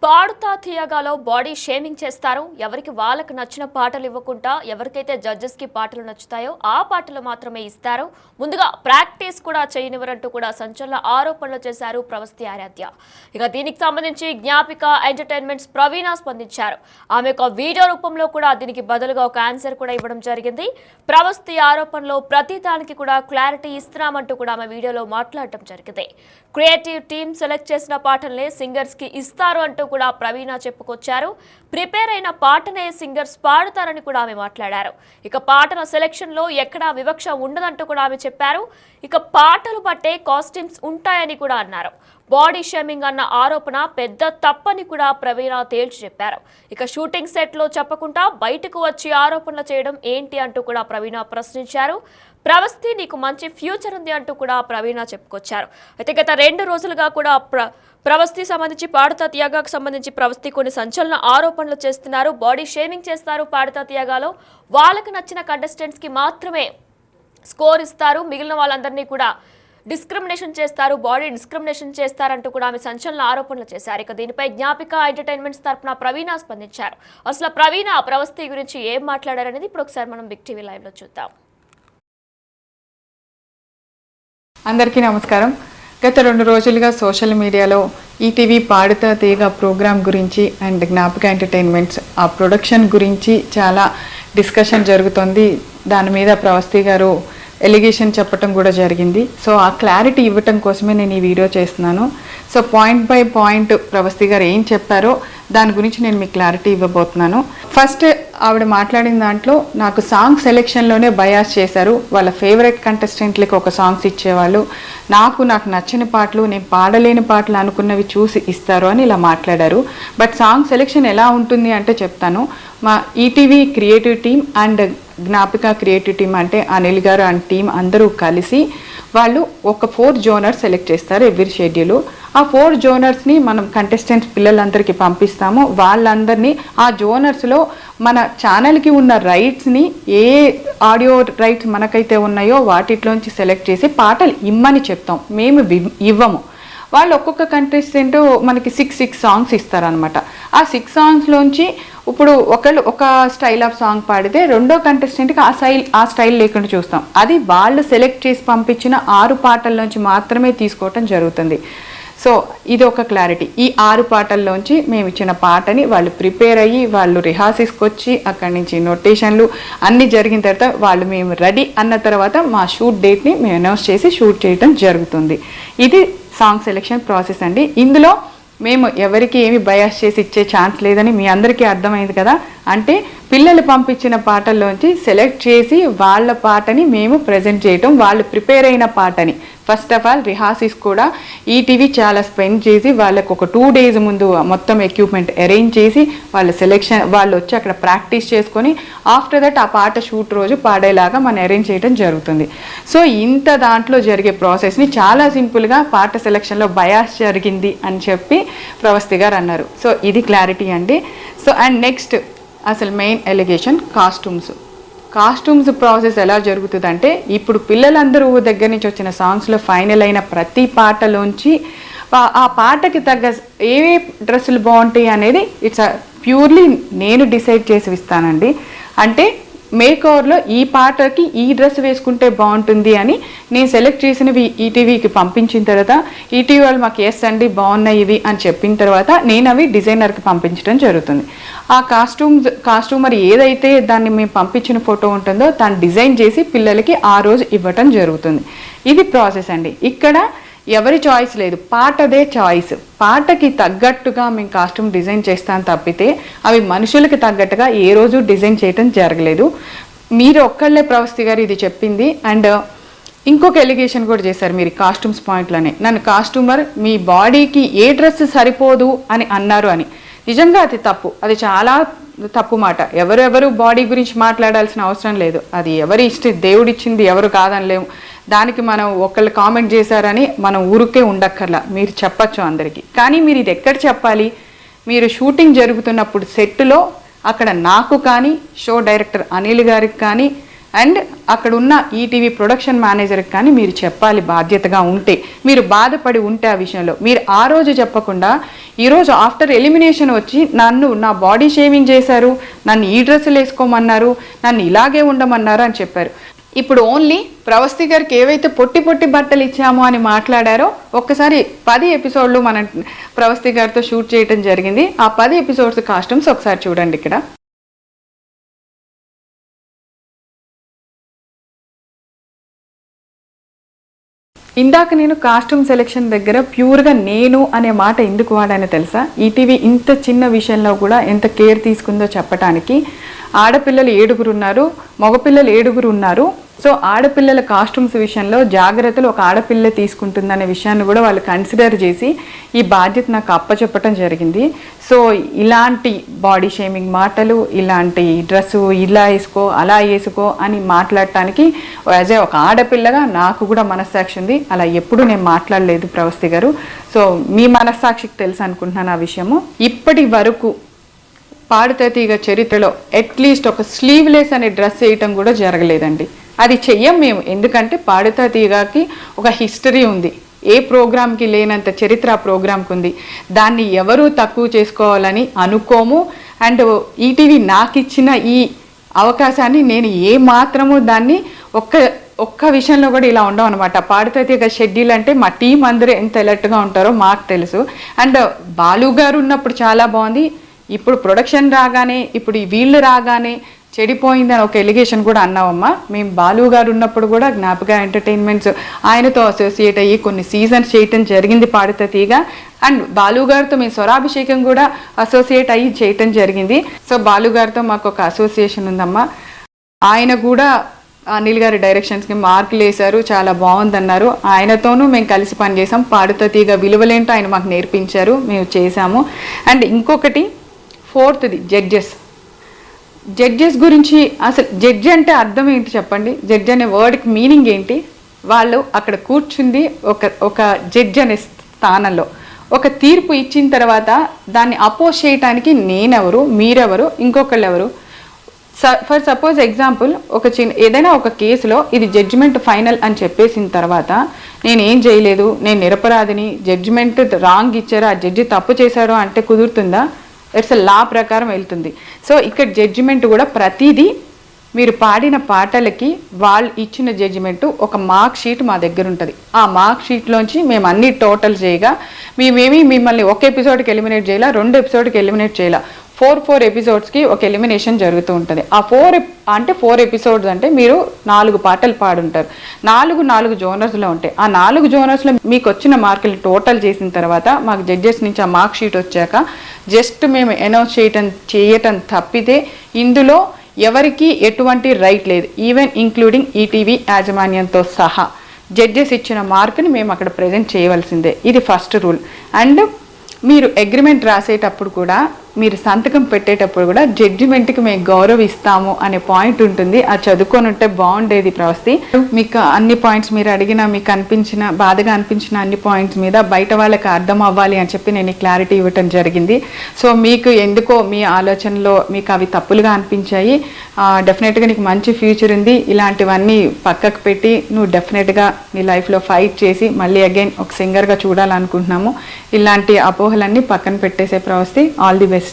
పాడుతా తీయగాలో body shaming చేస్తారు. ఎవరికి వాళ్ళకి నచ్చిన పాటలు ఇవ్వకుండా ఎవరికైతే జడ్జెస్ కి పాటలు నచ్చుతాయో ఆ పాటలు మాత్రమే ఇస్తారు. ముందుగా ప్రాక్టీస్ కూడా చేయనివ్వరంటూ కూడా సంచలన ఆరోపణలు చేశారు ప్రవస్తి ఆరాధ్య. ఇక దీనికి సంబంధించి జ్ఞాపిక ఎంటర్టైన్మెంట్స్ ప్రవీణ స్పందించారు. ఆమె ఒక వీడియో రూపంలో కూడా దీనికి బదులుగా ఒక ఆన్సర్ కూడా ఇవ్వడం జరిగింది. ప్రవస్తి ఆరోపణలో ప్రతి దానికి కూడా క్లారిటీ ఇస్తున్నామంటూ కూడా ఆమె వీడియోలో మాట్లాడటం జరిగింది. క్రియేటివ్ టీమ్ సెలెక్ట్ చేసిన పాటల్ని సింగర్స్ కి ఇస్తారు అంటూ కూడా ప్రవీణ చెప్పుకొచ్చారు. ప్రిపేర్ అయిన పాటనే సింగర్స్ పాడుతారని కూడా ఆమె మాట్లాడారు. ఇక పాటల సెలెక్షన్ లో ఎక్కడా వివక్ష ఉండదంటూ కూడా ఆమె చెప్పారు. ఇక పాటలు బట్టే కాస్ట్యూమ్స్ ఉంటాయని కూడా అన్నారు. బాడీ షేమింగ్ అన్న ఆరోపణ పెద్ద తప్పని కూడా ప్రవీణ తేల్చి చెప్పారు. ఇక షూటింగ్ సెట్ లో చెప్పకుండా బయటకు వచ్చి ఆరోపణలు చేయడం ఏంటి అంటూ కూడా ప్రవీణ ప్రశ్నించారు. ప్రవస్తి నీకు మంచి ఫ్యూచర్ ఉంది అంటూ కూడా ప్రవీణ చెప్పుకొచ్చారు. అయితే గత 2 రోజులుగా కూడా ప్రవస్తి సంబంధించి పాడుతా తీయగాకు సంబంధించి ప్రవస్తి కొన్ని సంచలన ఆరోపణలు చేస్తున్నారు. బాడీ షేమింగ్ చేస్తారు. పాడుతా తీయగాలో వాళ్ళకు నచ్చిన కంటెస్టెంట్స్ కి మాత్రమే స్కోర్ ఇస్తారు. మిగిలిన వాళ్ళందరినీ కూడా డిస్క్రిమినేషన్ చేస్తారు. బాడీ డిస్క్రిమినేషన్ చేస్తారంటూ కూడా ఆమె సంచలన ఆరోపణలు చేశారు. ఇక దీనిపై జ్ఞాపిక ఎంటర్టైన్మెంట్స్ తరఫున ప్రవీణ స్పందించారు. అసలు ప్రవీణ ప్రవస్తి గురించి ఏం మాట్లాడారనేది ఇప్పుడు ఒకసారి మనం బిగ్ టీవీ లైవ్ లో చూద్దాం. అందరికీ నమస్కారం. గత 2 రోజులుగా సోషల్ మీడియాలో ఈటీవీ పాడుతా తీయగా ప్రోగ్రామ్ గురించి అండ్ జ్ఞాపిక ఎంటర్టైన్మెంట్స్ ఆ ప్రొడక్షన్ గురించి చాలా డిస్కషన్ జరుగుతుంది. దాని మీద ప్రవస్తి గారు ఎలిగేషన్ చెప్పడం కూడా జరిగింది. సో ఆ క్లారిటీ ఇవ్వటం కోసమే నేను ఈ వీడియో చేస్తున్నాను. So point by point Pravasthi గారు ఏం చెప్పారో దాని గురించి నేను మీకు క్లారిటీ ఇవ్వబోతున్నాను. ఫస్ట్ ఆవిడ మాట్లాడిన దాంట్లో నాకు సాంగ్ సెలెక్షన్లోనే బయాస్ చేశారు. వాళ్ళ ఫేవరెట్ కంటెస్టెంట్లకి ఒక సాంగ్స్ ఇచ్చేవాళ్ళు, నాకు నచ్చిన పాటలు, నేను పాడలేని పాటలు అనుకున్నవి చూసి ఇస్తారు అని ఇలా మాట్లాడారు. బట్ సాంగ్ సెలెక్షన్ ఎలా ఉంటుంది అంటే చెప్తాను. మా ETV creative team and Gnapika creative team అంటే అనిల్ గారు అండ్ టీమ్ అందరూ కలిసి వాళ్ళు ఒక 4 జోనర్స్ సెలెక్ట్ చేస్తారు ఎవ్రీ షెడ్యూల్. ఆ 4 జోనర్స్ని మనం కంటెస్టెంట్స్ పిల్లలందరికీ పంపిస్తాము. వాళ్ళందరినీ ఆ జోనర్స్లో మన ఛానల్కి ఉన్న రైట్స్ని ఏ ఆడియో రైట్స్ మనకైతే ఉన్నాయో వాటిలోంచి సెలెక్ట్ చేసి పాటలు ఇమ్మని చెప్తాం. మేము ఇవ్వము. వాళ్ళు ఒక్కొక్క కంటెస్టెంట్ మనకి 6 సాంగ్స్ ఇస్తారనమాట. ఆ 6 సాంగ్స్లోంచి ఇప్పుడు ఒకళ్ళు ఒక స్టైల్ ఆఫ్ సాంగ్ పాడితే రెండో కంటెస్టెంట్కి ఆ స్టైల్ లేకుండా చూస్తాం. అది వాళ్ళు సెలెక్ట్ చేసి పంపించిన 6 పాటల్లోంచి మాత్రమే తీసుకోవటం జరుగుతుంది. సో ఇది ఒక క్లారిటీ. ఈ 6 పాటల్లోంచి మేము ఇచ్చిన పాటని వాళ్ళు ప్రిపేర్ అయ్యి వాళ్ళు రిహార్సల్స్కి వచ్చి అక్కడి నుంచి నోటేషన్లు అన్నీ జరిగిన తర్వాత వాళ్ళు మేము రెడీ అన్న తర్వాత మా షూట్ డేట్ని మేము అనౌన్స్ చేసి షూట్ చేయడం జరుగుతుంది. ఇది సాంగ్ సెలెక్షన్ ప్రాసెస్ అండి. ఇందులో మేము ఎవరికి ఏమి బయాస్ చేసి ఇచ్చే ఛాన్స్ లేదని మీ అందరికీ అర్థమైంది కదా. అంటే పిల్లలు పంపించిన పాటల్లోంచి సెలెక్ట్ చేసి వాళ్ళ పాటని మేము ప్రజెంట్ చేయటం, వాళ్ళు ప్రిపేర్ అయిన పాటని ఫస్ట్ ఆఫ్ ఆల్ రిహార్సల్స్ కూడా ఈటీవీ చాలా స్పెండ్ చేసి వాళ్ళకు ఒక 2 days ముందు మొత్తం ఎక్విప్మెంట్ అరేంజ్ చేసి వాళ్ళ సెలెక్షన్ వాళ్ళు వచ్చి అక్కడ ప్రాక్టీస్ చేసుకొని ఆఫ్టర్ దట్ ఆ పాట షూట్ రోజు పాడేలాగా మనం అరేంజ్ చేయడం జరుగుతుంది. సో ఇంత దాంట్లో జరిగే ప్రాసెస్ని చాలా సింపుల్గా పాట సెలెక్షన్లో బయాస్ జరిగింది అని చెప్పి ప్రవస్తి గారు అన్నారు. సో ఇది క్లారిటీ అండి. సో అండ్ నెక్స్ట్ అసలు మెయిన్ ఎలిగేషన్ కాస్ట్యూమ్స్ ప్రాసెస్ ఎలా జరుగుతుందంటే ఇప్పుడు పిల్లలందరూ దగ్గర నుంచి వచ్చిన సాంగ్స్లో ఫైనల్ అయిన ప్రతి పాటలోంచి ఆ పాటకి తగ్గ ఏ డ్రెస్సులు బాగుంటాయి అనేది ఇట్స్ ప్యూర్లీ నేను డిసైడ్ చేసి ఇస్తానండి. అంటే మేకోవర్లో ఈ పాటకి ఈ డ్రెస్ వేసుకుంటే బాగుంటుంది అని నేను సెలెక్ట్ చేసినవి ఈటీవీకి పంపించిన తర్వాత ఈటీవీ వాళ్ళు మాకు ఎస్ అండి బాగున్నాయి ఇవి అని చెప్పిన తర్వాత నేను అవి డిజైనర్కి పంపించడం జరుగుతుంది. ఆ కాస్ట్యూమర్ ఏదైతే దాన్ని మేము పంపించిన ఫోటో ఉంటుందో దాన్ని డిజైన్ చేసి పిల్లలకి ఆ రోజు ఇవ్వటం జరుగుతుంది. ఇది ప్రాసెస్ అండి. ఇక్కడ ఎవరి చాయిస్ లేదు, పాటదే చాయిస్. పాటకి తగ్గట్టుగా మేము కాస్ట్యూమ్ డిజైన్ చేస్తాను తప్పితే అవి మనుషులకి తగ్గట్టుగా ఏ రోజు డిజైన్ చేయటం జరగలేదు. మీరు ఒక్కళ్ళే ప్రవస్తి గారు ఇది చెప్పింది. అండ్ ఇంకొక ఎలిగేషన్ కూడా చేశారు మీరు కాస్ట్యూమ్స్ పాయింట్లోనే. నన్ను కాస్ట్యూమర్ మీ బాడీకి ఏ డ్రెస్ సరిపోదు అని అన్నారు అని. నిజంగా అది తప్పు. అది చాలా తప్పు మాట. ఎవరెవరు బాడీ గురించి మాట్లాడాల్సిన అవసరం లేదు. అది ఎవరి దేవుడిచ్చింది ఎవరు కాదనిలేము. దానికి మనం ఒకళ్ళు కామెంట్ చేశారని మనం ఊరికే ఉండక్కర్లా. మీరు చెప్పచ్చు అందరికీ. కానీ మీరు ఇది ఎక్కడ చెప్పాలి? మీరు షూటింగ్ జరుగుతున్నప్పుడు సెట్లో అక్కడ నాకు కానీ షో డైరెక్టర్ అనిల్ గారికి కానీ అండ్ అక్కడ ఉన్న ఈటీవీ ప్రొడక్షన్ మేనేజర్కి కానీ మీరు చెప్పాలి, బాధ్యతగా ఉంటే, మీరు బాధపడి ఉంటే ఆ విషయంలో. మీరు ఆ రోజు చెప్పకుండా ఈరోజు ఆఫ్టర్ ఎలిమినేషన్ వచ్చి నా బాడీ షేవింగ్ చేశారు, నన్ను ఈ డ్రెస్సులు వేసుకోమన్నారు, నన్ను ఇలాగే ఉండమన్నారు అని చెప్పారు. ఇప్పుడు ఓన్లీ ప్రవస్తి గారికి ఏవైతే పొట్టి పొట్టి బట్టలు ఇచ్చామో అని మాట్లాడారో ఒక్కసారి 10 ఎపిసోడ్లు మనం ప్రవస్తి గారితో షూట్ చేయడం జరిగింది. ఆ 10 ఎపిసోడ్స్ కాస్ట్యూమ్స్ ఒకసారి చూడండి. ఇక్కడ ఇందాక నేను కాస్ట్యూమ్ సెలెక్షన్ దగ్గర ప్యూర్గా నేను అనే మాట ఎందుకు వాడానో తెలుసా? ఈటీవీ ఇంత చిన్న విషయంలో కూడా ఎంత కేర్ తీసుకుందో చెప్పడానికి. ఆడపిల్లలు 7 ఉన్నారు, మగపిల్లలు 7 ఉన్నారు. సో ఆడపిల్లల కాస్ట్యూమ్స్ విషయంలో జాగ్రత్తలు ఒక ఆడపిల్ల తీసుకుంటుందనే విషయాన్ని కూడా వాళ్ళు కన్సిడర్ చేసి ఈ బాధ్యత నాకు అప్పచెప్పటం జరిగింది. సో ఇలాంటి బాడీ షేమింగ్ మాటలు, ఇలాంటి డ్రెస్సు ఇలా వేసుకో అలా వేసుకో అని మాట్లాడటానికి యాజ్ ఏ ఒక ఆడపిల్లగా నాకు కూడా మనస్సాక్షి ఉంది. అలా ఎప్పుడు నేను మాట్లాడలేదు ప్రవస్తి గారు. సో మీ మనస్సాక్షికి తెలుసు అనుకుంటున్నాను ఆ విషయము. ఇప్పటి వరకు పాడుతా తీగ చరిత్రలో అట్లీస్ట్ ఒక స్లీవ్లెస్ అనే డ్రెస్ వేయటం కూడా జరగలేదండి. అది చెయ్యం మేము, ఎందుకంటే పాడుతా తీగకి ఒక హిస్టరీ ఉంది. ఏ ప్రోగ్రామ్కి లేనంత చరిత్ర ఆ ప్రోగ్రామ్కి ఉంది. దాన్ని ఎవరూ తక్కువ చేసుకోవాలని అనుకోము. అండ్ ఈటీవీ నాకు ఇచ్చిన ఈ అవకాశాన్ని నేను ఏ మాత్రము దాన్ని ఒక్క విషయంలో కూడా ఇలా ఉండవు అనమాట. పాడుతా తీగ షెడ్యూల్ అంటే మా టీం అందరూ ఎంత అలర్ట్గా ఉంటారో మాకు తెలుసు. అండ్ బాలు గారు ఉన్నప్పుడు చాలా బాగుంది. ఇప్పుడు ప్రొడక్షన్ రాగానే, ఇప్పుడు వీళ్ళు రాగానే చెడిపోయిందని ఒక ఎలిగేషన్ కూడా అన్నావమ్మా. మేము బాలు గారు ఉన్నప్పుడు కూడా జ్ఞాపక ఎంటర్టైన్మెంట్స్ ఆయనతో అసోసియేట్ అయ్యి కొన్ని సీజన్స్ చేయటం జరిగింది పాడుతా తీగ. అండ్ బాలు గారితో మేము స్వరాభిషేకం కూడా అసోసియేట్ అయ్యి చేయటం జరిగింది. సో బాలు గారితో మాకు ఒక అసోసియేషన్ ఉందమ్మా. ఆయన కూడా అనిల్ గారి డైరెక్షన్స్కి మార్కులు వేశారు, చాలా బాగుందన్నారు. ఆయనతోనూ మేము కలిసి పనిచేసాం. పాడుతా తీగ విలువలేంటో ఆయన మాకు నేర్పించారు, మేము చేసాము. అండ్ ఇంకొకటి 4th జడ్జెస్ గురించి. అసలు జడ్జి అంటే అర్థం ఏంటి చెప్పండి? జడ్జి అనే వర్డ్కి మీనింగ్ ఏంటి? వాళ్ళు అక్కడ కూర్చుంది ఒక జడ్జి అనే స్థానంలో ఒక తీర్పు ఇచ్చిన తర్వాత దాన్ని అపోజ్ చేయటానికి నేనెవరు, మీరెవరు, ఇంకొకళ్ళు ఎవరు? ఫర్ సపోజ్ ఎగ్జాంపుల్ ఏదైనా ఒక కేసులో ఇది జడ్జిమెంట్ ఫైనల్ అని చెప్పేసిన తర్వాత నేనేం చేయలేదు, నేను నిరపరాధిని, జడ్జిమెంట్ రాంగ్ ఇచ్చారు, ఆ జడ్జి తప్పు చేశారు అంటే కుదురుతుందా? ఇట్స్ లా ప్రకారం వెళ్తుంది. సో ఇక్కడ జడ్జిమెంట్ కూడా ప్రతిదీ మీరు పాడిన పాటలకి వాళ్ళు ఇచ్చిన జడ్జిమెంట్ ఒక మార్క్ షీట్ మా దగ్గర ఉంటుంది. ఆ మార్క్ షీట్లోంచి మేము అన్ని టోటల్ చేయగా మేమేమి మిమ్మల్ని ఒక ఎపిసోడ్కి ఎలిమినేట్ చేయాల, 2 ఎపిసోడ్కి ఎలిమినేట్ చేయాల, 4 ఎపిసోడ్స్కి ఒక ఎలిమినేషన్ జరుగుతూ ఉంటుంది. ఆ 4 ఎపిసోడ్స్ అంటే మీరు 4 పాటలు పాడుంటారు. 4 జోనర్స్లో ఉంటాయి. ఆ 4 జోనర్స్లో మీకు వచ్చిన మార్కులు టోటల్ చేసిన తర్వాత మాకు జడ్జెస్ నుంచి ఆ మార్క్ షీట్ వచ్చాక జస్ట్ మేము అనౌన్స్ చేయటం తప్పితే ఇందులో ఎవరికి ఎటువంటి రైట్ లేదు, ఈవెన్ ఇంక్లూడింగ్ ఈటీవీ యాజమాన్యంతో సహా. జడ్జెస్ ఇచ్చిన మార్కుని మేము అక్కడ ప్రజెంట్ చేయవలసిందే. ఇది ఫస్ట్ రూల్. అండ్ మీరు అగ్రిమెంట్ రాసేటప్పుడు కూడా, మీరు సంతకం పెట్టేటప్పుడు కూడా జడ్జిమెంట్కి మేము గౌరవిస్తాము అనే పాయింట్ ఉంటుంది. అది చదువుకొని ఉంటే బాగుండేది ప్రవస్తి. మీకు అన్ని పాయింట్స్ మీరు అడిగిన, మీకు అనిపించిన, బాధగా అనిపించిన అన్ని పాయింట్స్ మీద బయట వాళ్ళకి అర్థం అవ్వాలి అని చెప్పి నేను క్లారిటీ ఇవ్వటం జరిగింది. సో మీకు ఎందుకో మీ ఆలోచనలో మీకు అవి తప్పులుగా అనిపించాయి. డెఫినెట్గా నీకు మంచి ఫ్యూచర్ ఉంది. ఇలాంటివన్నీ పక్కకు పెట్టి నువ్వు డెఫినెట్గా నీ లైఫ్లో ఫైట్ చేసి మళ్ళీ అగైన్ ఒక సింగర్గా చూడాలనుకుంటున్నాము. ఇలాంటి అపోహలన్నీ పక్కన పెట్టేసే ప్రవస్తి. All the best.